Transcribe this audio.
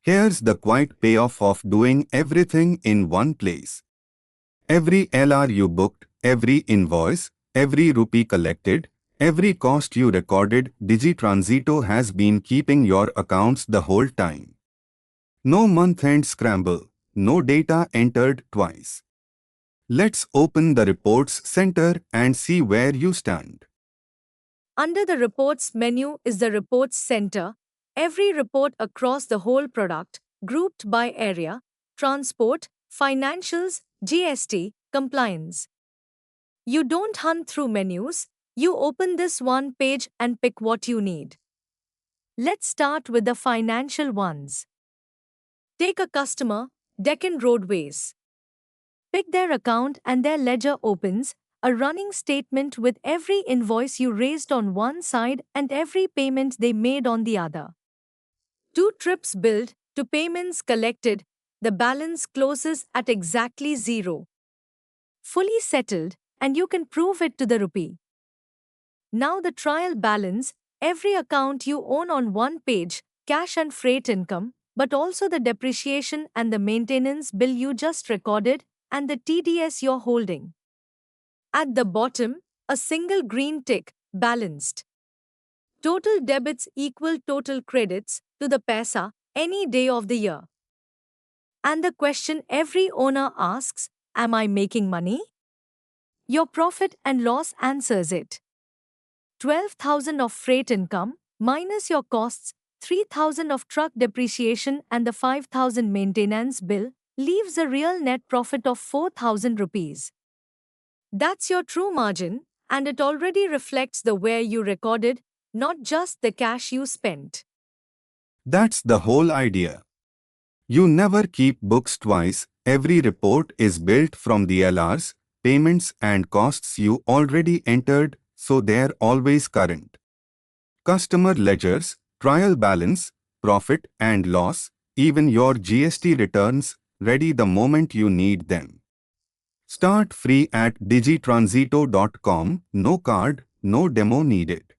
Here's the quiet payoff of doing everything in one place. Every LR you booked, every invoice, every rupee collected, every cost you recorded, DigiTransito has been keeping your accounts the whole time. No month-end scramble, no data entered twice. Let's open the Reports Center and see where you stand. Under the Reports menu is the Reports Center. Every report across the whole product, grouped by area, transport, financials, GST, compliance. You don't hunt through menus, you open this one page and pick what you need. Let's start with the financial ones. Take a customer, Deccan Roadways. Pick their account and their ledger opens, a running statement with every invoice you raised on one side and every payment they made on the other. 2 trips billed to payments collected, the balance closes at exactly 0. Fully settled, and you can prove it to the rupee. Now the trial balance, every account you own on one page, cash and freight income, but also the depreciation and the maintenance bill you just recorded, and the TDS you're holding. At the bottom, a single green tick, balanced. Total debits equal total credits to the paisa any day of the year. And the question every owner asks, am I making money? Your profit and loss answers it. 12,000 of freight income minus your costs, 3,000 of truck depreciation and the 5,000 maintenance bill leaves a real net profit of 4,000 rupees. That's your true margin, and it already reflects the where you recorded, not just the cash you spent. That's the whole idea. You never keep books twice, every report is built from the LRs, payments and costs you already entered, so they're always current. Customer ledgers, trial balance, profit and loss, even your GST returns, ready the moment you need them. Start free at digitransito.com, no card, no demo needed.